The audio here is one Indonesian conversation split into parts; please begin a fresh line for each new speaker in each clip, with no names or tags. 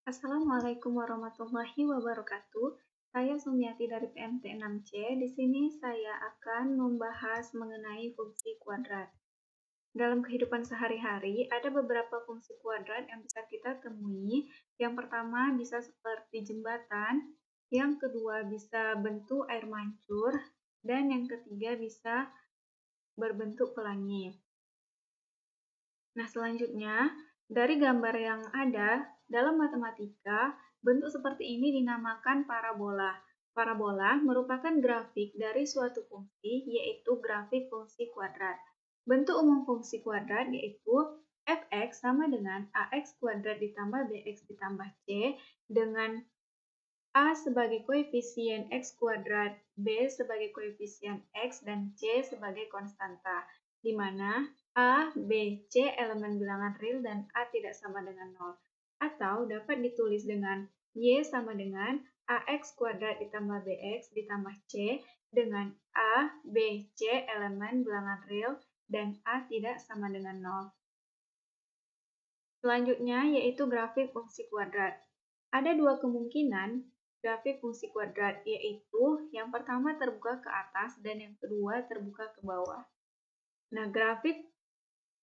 Assalamualaikum warahmatullahi wabarakatuh. Saya Sumiati dari PMT 6C. Di sini saya akan membahas mengenai fungsi kuadrat. Dalam kehidupan sehari-hari, ada beberapa fungsi kuadrat yang bisa kita temui. Yang pertama bisa seperti jembatan, yang kedua bisa bentuk air mancur, dan yang ketiga bisa berbentuk pelangi. Nah, selanjutnya, dari gambar yang ada, dalam matematika, bentuk seperti ini dinamakan parabola. Parabola merupakan grafik dari suatu fungsi, yaitu grafik fungsi kuadrat. Bentuk umum fungsi kuadrat yaitu f(x) sama dengan ax kuadrat ditambah bx ditambah c, dengan a sebagai koefisien x kuadrat, b sebagai koefisien x, dan c sebagai konstanta, di mana a, b, c elemen bilangan real dan a tidak sama dengan 0. Atau dapat ditulis dengan y sama dengan ax kuadrat ditambah bx ditambah c dengan a, b, c elemen bilangan real dan a tidak sama dengan 0. Selanjutnya yaitu grafik fungsi kuadrat. Ada dua kemungkinan grafik fungsi kuadrat, yaitu yang pertama terbuka ke atas dan yang kedua terbuka ke bawah. Nah, grafik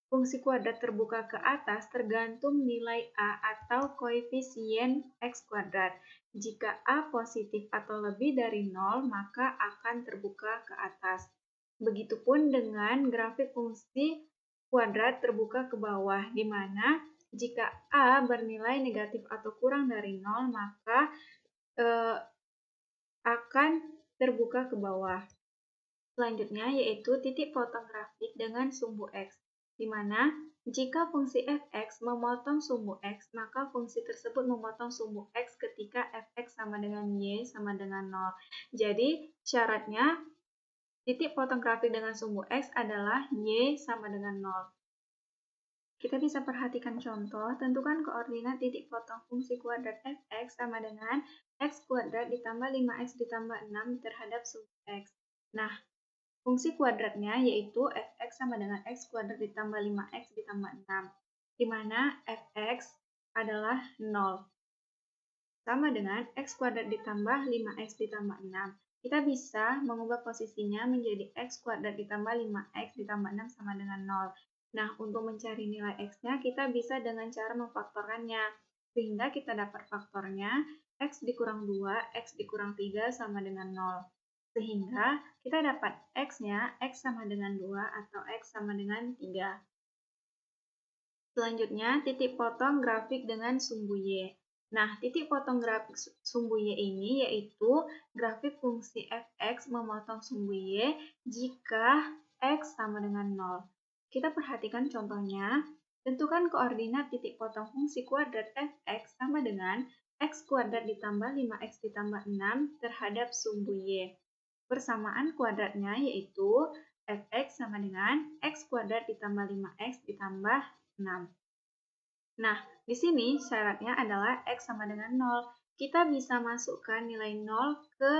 fungsi kuadrat terbuka ke atas tergantung nilai A atau koefisien X kuadrat. Jika A positif atau lebih dari 0, maka akan terbuka ke atas. Begitupun dengan grafik fungsi kuadrat terbuka ke bawah, di mana jika A bernilai negatif atau kurang dari 0, maka akan terbuka ke bawah. Selanjutnya yaitu titik potong grafik dengan sumbu X, di mana jika fungsi f(x) memotong sumbu X, maka fungsi tersebut memotong sumbu X ketika f(x) sama dengan Y sama dengan 0. Jadi syaratnya titik potong grafik dengan sumbu X adalah Y sama dengan 0. Kita bisa perhatikan contoh, tentukan koordinat titik potong fungsi kuadrat f(x) sama dengan x kuadrat ditambah 5x ditambah 6 terhadap sumbu X. Nah, fungsi kuadratnya yaitu f(x) sama dengan x kuadrat ditambah 5x ditambah 6, di mana f(x) adalah 0, sama dengan x kuadrat ditambah 5x ditambah 6. Kita bisa mengubah posisinya menjadi x kuadrat ditambah 5x ditambah 6 sama dengan 0. Nah, untuk mencari nilai x-nya, kita bisa dengan cara memfaktorkannya. Sehingga kita dapat faktornya x dikurang 2, x dikurang 3 sama dengan 0. Sehingga kita dapat x-nya x sama dengan 2 atau x sama dengan 3. Selanjutnya, titik potong grafik dengan sumbu y. Nah, titik potong grafik sumbu y ini yaitu grafik fungsi f(x) memotong sumbu y jika x sama dengan 0. Kita perhatikan contohnya. Tentukan koordinat titik potong fungsi kuadrat f(x) sama dengan x kuadrat ditambah 5x ditambah 6 terhadap sumbu y. Persamaan kuadratnya yaitu f(x) sama dengan x kuadrat ditambah 5x ditambah 6. Nah, di sini syaratnya adalah x sama dengan 0. Kita bisa masukkan nilai 0 ke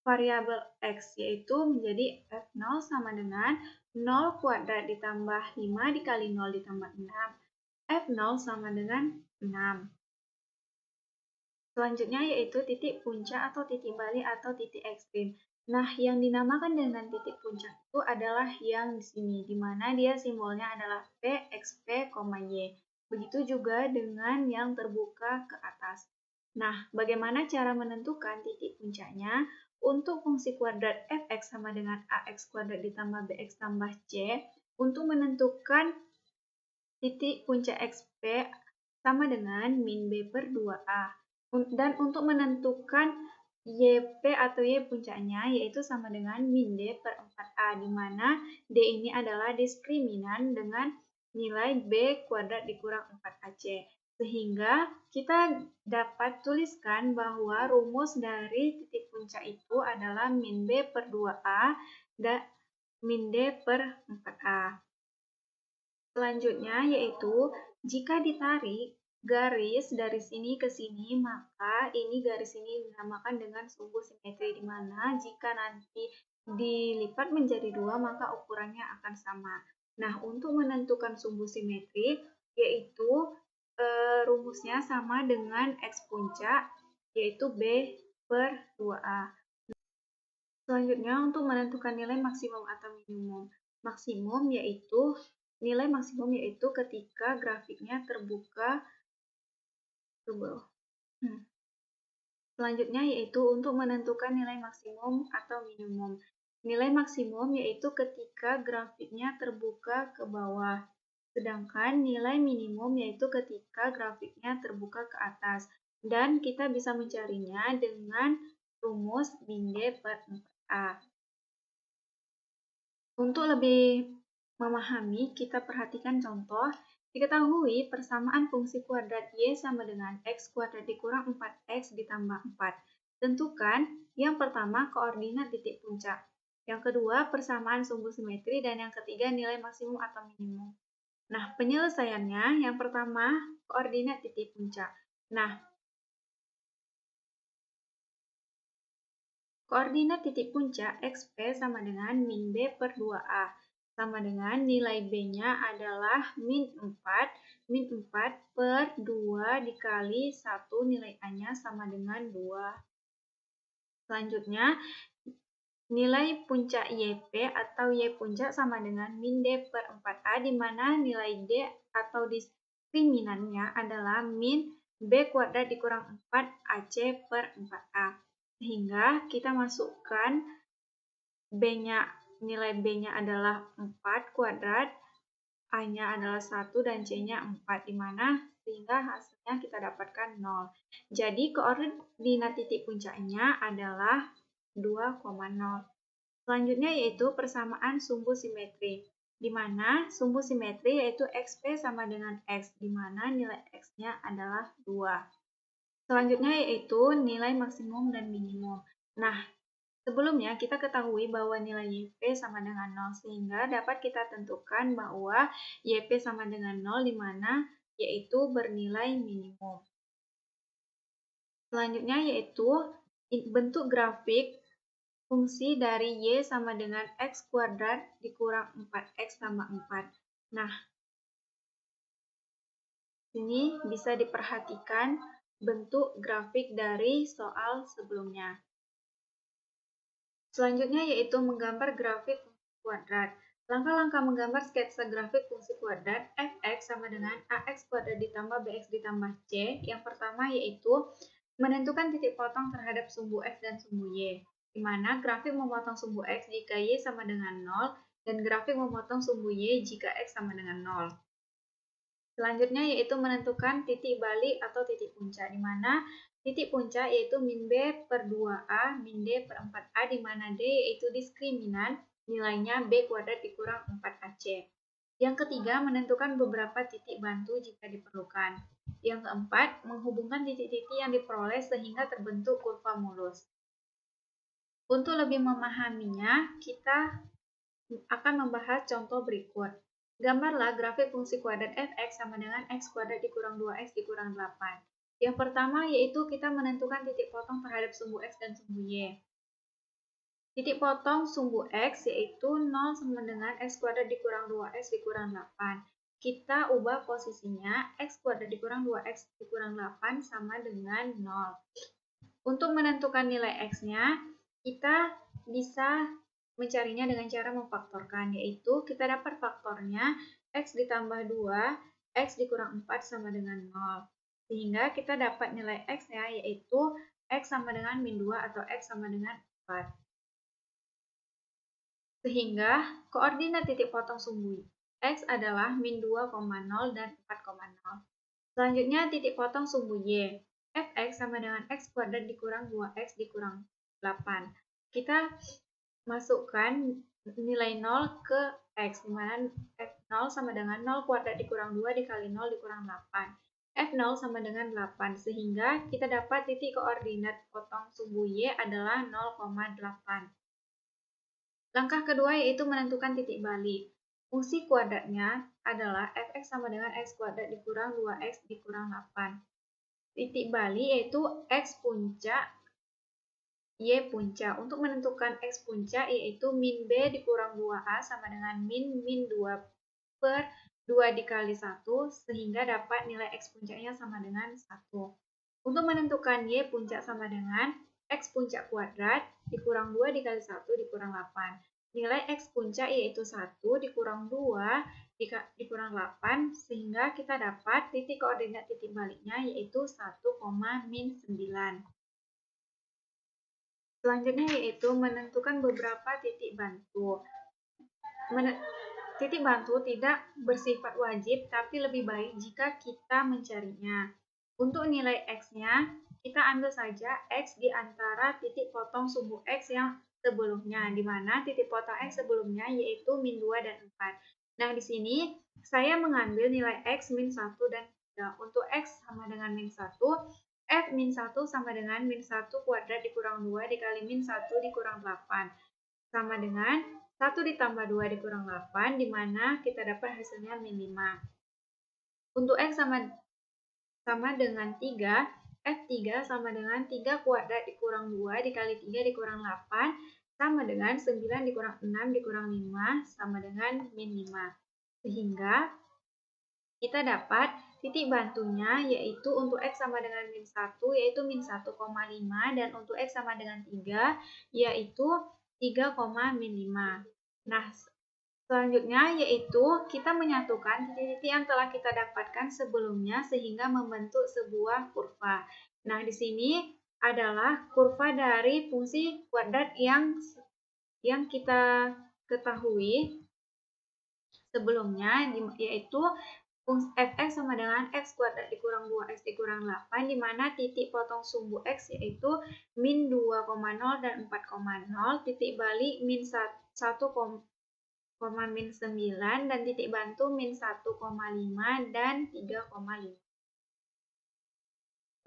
variabel x, yaitu menjadi f0 sama dengan 0 kuadrat ditambah 5 dikali 0 ditambah 6. f0 sama dengan 6. Selanjutnya yaitu titik puncak atau titik balik atau titik ekstrim. Nah, yang dinamakan dengan titik puncak itu adalah yang di sini, di mana dia simbolnya adalah P, XP, Y. Begitu juga dengan yang terbuka ke atas. Nah, bagaimana cara menentukan titik puncaknya? Untuk fungsi kuadrat f(x) sama dengan ax kuadrat ditambah bx tambah c, untuk menentukan titik puncak XP sama dengan min B per 2A. Dan untuk menentukan YP atau Y puncaknya yaitu sama dengan min D per 4A, di mana D ini adalah diskriminan dengan nilai B kuadrat dikurang 4AC. Sehingga kita dapat tuliskan bahwa rumus dari titik puncak itu adalah min B per 2A dan min D per 4A. Selanjutnya yaitu jika ditarik garis dari sini ke sini, maka ini garis ini dinamakan dengan sumbu simetri, di mana jika nanti dilipat menjadi 2 maka ukurannya akan sama. Nah, untuk menentukan sumbu simetri yaitu rumusnya sama dengan X puncak, yaitu B per 2A. Selanjutnya, untuk menentukan nilai maksimum atau minimum. Nilai maksimum yaitu ketika grafiknya terbuka ke bawah. Selanjutnya yaitu untuk menentukan nilai maksimum atau minimum. Nilai maksimum yaitu ketika grafiknya terbuka ke bawah. Sedangkan nilai minimum yaitu ketika grafiknya terbuka ke atas. Dan kita bisa mencarinya dengan rumus min D per 4A. Untuk lebih memahami, kita perhatikan contoh. Diketahui persamaan fungsi kuadrat Y sama dengan X kuadrat dikurang 4X ditambah 4. Tentukan yang pertama koordinat titik puncak. Yang kedua persamaan sumbu simetri dan yang ketiga nilai maksimum atau minimum. Nah, penyelesaiannya yang pertama koordinat titik puncak. Nah, koordinat titik puncak XP sama dengan min B per 2A. Sama dengan nilai B-nya adalah min 4 per 2 dikali 1 nilai A-nya sama dengan 2. Selanjutnya, nilai puncak YP atau Y puncak sama dengan min D per 4A, di mana nilai D atau diskriminannya adalah min B kuadrat dikurang 4 AC per 4A. Sehingga kita masukkan nilai B-nya adalah 4 kuadrat, A-nya adalah 1 dan C-nya 4, di mana sehingga hasilnya kita dapatkan 0. Jadi koordinat titik puncaknya adalah 2,0. Selanjutnya yaitu persamaan sumbu simetri, di mana sumbu simetri yaitu XP sama dengan X, di mana nilai X-nya adalah 2. Selanjutnya yaitu nilai maksimum dan minimum. Nah, sebelumnya kita ketahui bahwa nilai YP sama dengan 0, sehingga dapat kita tentukan bahwa YP sama dengan 0, di mana yaitu bernilai minimum. Selanjutnya yaitu bentuk grafik fungsi dari Y sama dengan X kuadrat dikurang 4X tambah 4. Nah, ini bisa diperhatikan bentuk grafik dari soal sebelumnya. Selanjutnya yaitu menggambar grafik fungsi kuadrat. Langkah-langkah menggambar sketsa grafik fungsi kuadrat fx sama dengan ax kuadrat ditambah bx ditambah c. Yang pertama yaitu menentukan titik potong terhadap sumbu x dan sumbu y, di mana grafik memotong sumbu x jika y sama dengan 0 dan grafik memotong sumbu y jika x sama dengan 0. Selanjutnya yaitu menentukan titik balik atau titik puncak, di mana titik puncak yaitu min B per 2A, min D per 4A, di mana D yaitu diskriminan, nilainya B kuadrat dikurang 4AC. Yang ketiga, menentukan beberapa titik bantu jika diperlukan. Yang keempat, menghubungkan titik-titik yang diperoleh sehingga terbentuk kurva mulus. Untuk lebih memahaminya, kita akan membahas contoh berikut. Gambarlah grafik fungsi kuadrat fx sama dengan x kuadrat dikurang 2x dikurang 8. Yang pertama yaitu kita menentukan titik potong terhadap sumbu x dan sumbu y. Titik potong sumbu x yaitu 0 sama dengan x kuadrat dikurang 2x dikurang 8. Kita ubah posisinya x kuadrat dikurang 2x dikurang 8 sama dengan 0. Untuk menentukan nilai x-nya, kita bisa mencarinya dengan cara memfaktorkan, yaitu kita dapat faktornya x ditambah 2, x dikurang 4 sama dengan 0. Sehingga kita dapat nilai x-nya yaitu x sama dengan min 2 atau x sama dengan 4. Sehingga koordinat titik potong sumbu x adalah min 2,0 dan 4,0. Selanjutnya titik potong sumbu y. Fx sama dengan x kuadrat dikurang 2x dikurang 8. Kita masukkan nilai 0 ke x, di mana F0 sama dengan 0 kuadrat dikurang 2 dikali 0 dikurang 8. F0 sama dengan 8, sehingga kita dapat titik koordinat potong sumbu Y adalah 0,8. Langkah kedua yaitu menentukan titik balik. Fungsi kuadratnya adalah fx sama dengan x kuadrat dikurang 2x dikurang 8. Titik balik yaitu x puncak Y puncak. Untuk menentukan X puncak yaitu min B dikurang 2A sama dengan min 2 per 2 dikali 1 sehingga dapat nilai X puncaknya sama dengan 1. Untuk menentukan Y puncak sama dengan X puncak kuadrat dikurang 2 dikali 1 dikurang 8. Nilai X puncak yaitu 1 dikurang 2 dikurang 8 sehingga kita dapat titik koordinat titik baliknya yaitu 1, min 9. Selanjutnya yaitu menentukan beberapa titik bantu. Titik bantu tidak bersifat wajib, tapi lebih baik jika kita mencarinya. Untuk nilai X-nya, kita ambil saja X di antara titik potong sumbu X yang sebelumnya, di mana titik potong X sebelumnya yaitu min 2 dan 4. Nah, di sini saya mengambil nilai X min 1 dan 3. Untuk X sama dengan min 1, F min 1 sama dengan min 1 kuadrat dikurang 2 dikali min 1 dikurang 8. Sama dengan 1 ditambah 2 dikurang 8, di mana kita dapat hasilnya min 5. Untuk X sama dengan 3, F3 sama dengan 3 kuadrat dikurang 2 dikali 3 dikurang 8, sama dengan 9 dikurang 6 dikurang 5, sama dengan min 5. Sehingga kita dapat titik bantunya yaitu untuk X sama dengan min 1 yaitu min 1,5 dan untuk X sama dengan 3 yaitu 3, min 5. Nah, selanjutnya yaitu kita menyatukan titik-titik yang telah kita dapatkan sebelumnya sehingga membentuk sebuah kurva. Nah, di sini adalah kurva dari fungsi kuadrat yang kita ketahui sebelumnya yaitu Fx sama dengan X kuadrat dikurang 2X dikurang 8, di mana titik potong sumbu X yaitu min 2,0 dan 4,0, titik balik min 1, min 9, dan titik bantu min 1,5 dan 3,5.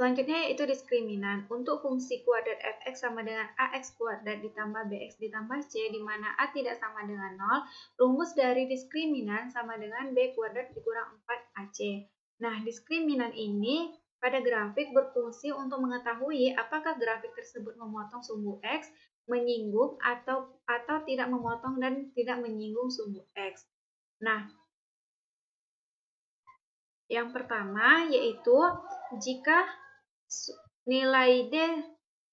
Selanjutnya yaitu diskriminan. Untuk fungsi kuadrat fx sama dengan ax kuadrat ditambah bx ditambah c, di mana a tidak sama dengan 0, rumus dari diskriminan sama dengan b kuadrat dikurang 4ac. Nah, diskriminan ini pada grafik berfungsi untuk mengetahui apakah grafik tersebut memotong sumbu x, menyinggung, atau tidak memotong dan tidak menyinggung sumbu x. Nah, yang pertama yaitu jika nilai D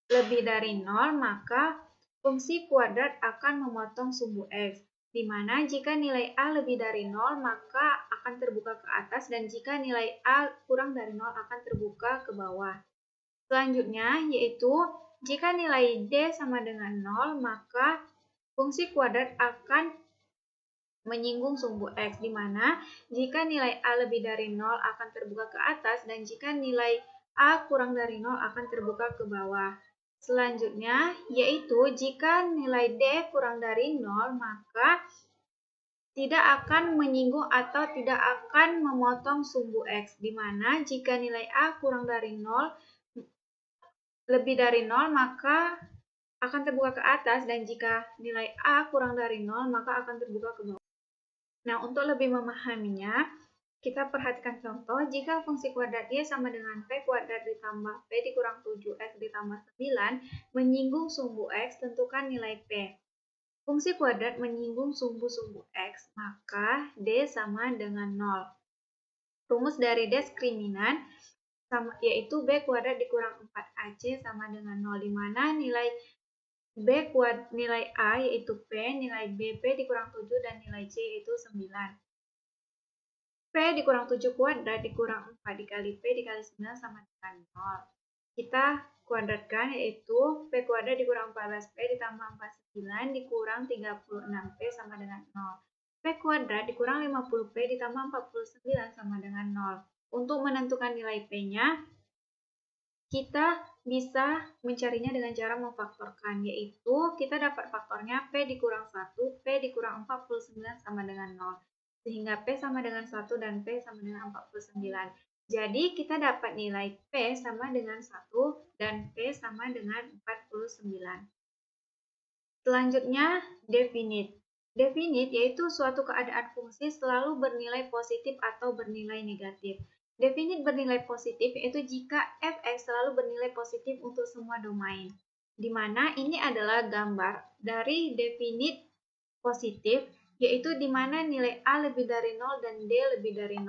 lebih dari 0, maka fungsi kuadrat akan memotong sumbu X. Di mana jika nilai A lebih dari 0, maka akan terbuka ke atas, dan jika nilai A kurang dari 0 akan terbuka ke bawah. Selanjutnya yaitu jika nilai D sama dengan 0, maka fungsi kuadrat akan menyinggung sumbu X, di mana jika nilai A lebih dari 0 akan terbuka ke atas, dan jika nilai A kurang dari 0 akan terbuka ke bawah. Selanjutnya yaitu jika nilai D kurang dari 0, maka tidak akan menyinggung atau tidak akan memotong sumbu X, di mana jika nilai A kurang dari 0 lebih dari 0 maka akan terbuka ke atas, dan jika nilai A kurang dari 0 maka akan terbuka ke bawah. Nah, untuk lebih memahaminya, kita perhatikan contoh, jika fungsi kuadrat Y sama dengan P kuadrat ditambah P dikurang 7X ditambah 9 menyinggung sumbu X, tentukan nilai P. Fungsi kuadrat menyinggung sumbu-sumbu X, maka D sama dengan 0. Rumus dari diskriminan yaitu B kuadrat dikurang 4AC sama dengan 0, di mana nilai nilai A yaitu P, nilai B P dikurang 7, dan nilai C yaitu 9. P dikurang 7 kuadrat dikurang 4 dikali P dikali 9 sama dengan 0. Kita kuadratkan yaitu P kuadrat dikurang 14P ditambah 49 dikurang 36P sama dengan 0. P kuadrat dikurang 50P ditambah 49 sama dengan 0. Untuk menentukan nilai P-nya, kita bisa mencarinya dengan cara memfaktorkan, yaitu kita dapat faktornya P dikurang 1, P dikurang 49 sama dengan 0. Sehingga P sama dengan 1 dan P sama dengan 49. Jadi kita dapat nilai P sama dengan 1 dan P sama dengan 49. Selanjutnya, definite. Definite yaitu suatu keadaan fungsi selalu bernilai positif atau bernilai negatif. Definite bernilai positif yaitu jika fx selalu bernilai positif untuk semua domain. Di mana ini adalah gambar dari definite positif, yaitu di mana nilai A lebih dari 0 dan D lebih dari 0.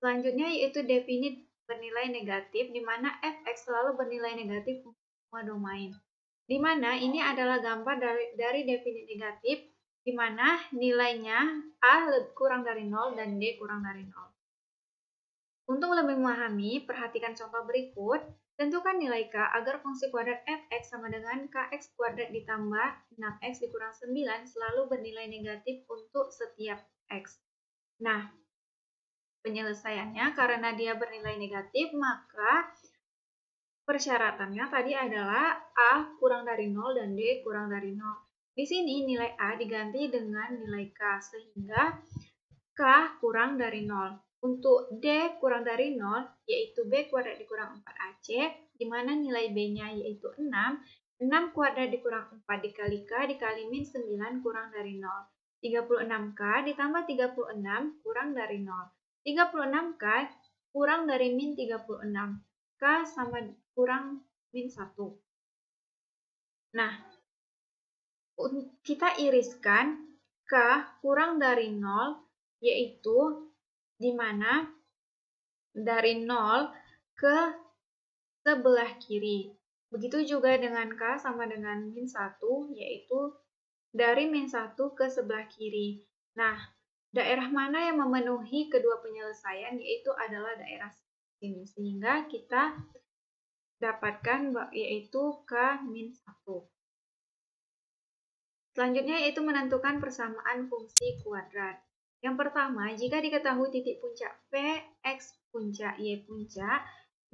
Selanjutnya yaitu definit bernilai negatif, di mana fx selalu bernilai negatif untuk semua domain. Di mana ini adalah gambar dari definit negatif, di mana nilainya A kurang dari 0 dan D kurang dari 0. Untuk lebih memahami, perhatikan contoh berikut. Tentukan nilai K agar fungsi kuadrat fx sama dengan kx kuadrat ditambah 6x dikurang 9 selalu bernilai negatif untuk setiap x. Nah, penyelesaiannya karena dia bernilai negatif, maka persyaratannya tadi adalah A kurang dari 0 dan D kurang dari 0. Di sini nilai A diganti dengan nilai K, sehingga K kurang dari 0. Untuk D kurang dari 0, yaitu B kuadrat dikurang 4AC, di mana nilai B-nya yaitu 6. 6 kuadrat dikurang 4 dikali K dikali min 9 kurang dari 0. 36K ditambah 36 kurang dari 0. 36K kurang dari min 36. K sama kurang min 1. Nah, kita iriskan K kurang dari 0, yaitu di mana dari 0 ke sebelah kiri. Begitu juga dengan K sama dengan min 1, yaitu dari min 1 ke sebelah kiri. Nah, daerah mana yang memenuhi kedua penyelesaian, yaitu adalah daerah sini. Sehingga kita dapatkan yaitu K min 1. Selanjutnya yaitu menentukan persamaan fungsi kuadrat. Yang pertama, jika diketahui titik puncak P, X puncak, Y puncak,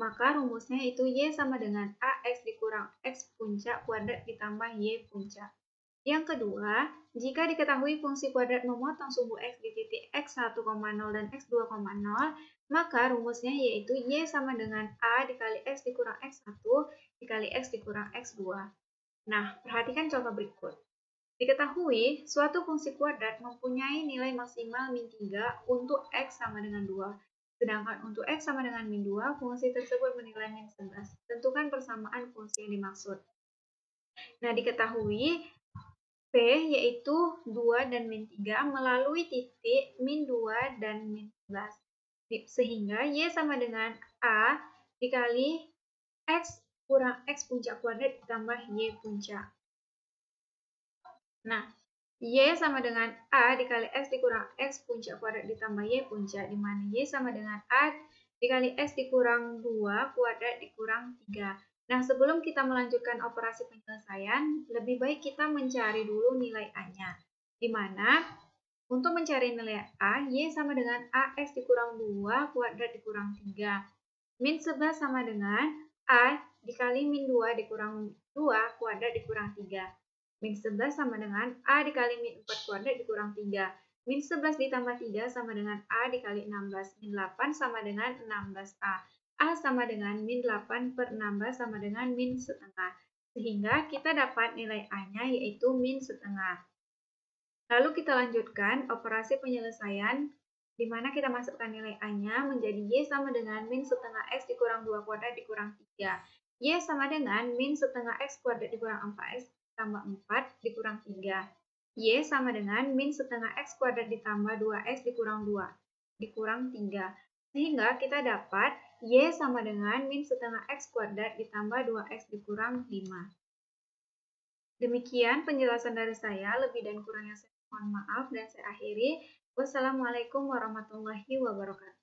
maka rumusnya itu Y sama dengan AX dikurang X puncak kuadrat ditambah Y puncak. Yang kedua, jika diketahui fungsi kuadrat memotong sumbu X di titik X1,0 dan X2,0, maka rumusnya yaitu Y sama dengan A dikali X dikurang X1 dikali X dikurang X2. Nah, perhatikan contoh berikut. Diketahui, suatu fungsi kuadrat mempunyai nilai maksimal min 3 untuk X sama dengan 2. Sedangkan untuk X sama dengan min 2, fungsi tersebut bernilai min 11. Tentukan persamaan fungsi yang dimaksud. Nah, diketahui P yaitu 2 dan min 3 melalui titik min 2 dan min 11. Sehingga Y sama dengan A dikali X kurang X puncak kuadrat ditambah Y puncak. Nah, Y sama dengan A dikali X dikurang X puncak kuadrat ditambah Y puncak, di mana Y sama dengan A dikali X dikurang 2 kuadrat dikurang 3. Nah, sebelum kita melanjutkan operasi penyelesaian, lebih baik kita mencari dulu nilai A-nya. Di mana, untuk mencari nilai A, Y sama dengan AX dikurang 2 kuadrat dikurang 3. Min 11 sama dengan A dikali min 2 dikurang 2 kuadrat dikurang 3. Min 11 sama dengan A dikali min 4 kuadrat dikurang 3. Min 11 ditambah 3 sama dengan A dikali 16. Min 8 sama dengan 16A. A sama dengan min 8 per 16 sama dengan min setengah. Sehingga kita dapat nilai A-nya yaitu min setengah. Lalu kita lanjutkan operasi penyelesaian, di mana kita masukkan nilai A-nya menjadi Y sama dengan min setengah X dikurang 2 kuadrat dikurang 3. Y sama dengan min setengah X kuadrat dikurang 4X tambah 4 dikurang 3. Y sama dengan min setengah X kuadrat ditambah 2X dikurang 2 dikurang 3. Sehingga kita dapat Y sama dengan min setengah X kuadrat ditambah 2X dikurang 5. Demikian penjelasan dari saya, lebih dan kurangnya saya mohon maaf dan saya akhiri. Wassalamualaikum warahmatullahi wabarakatuh.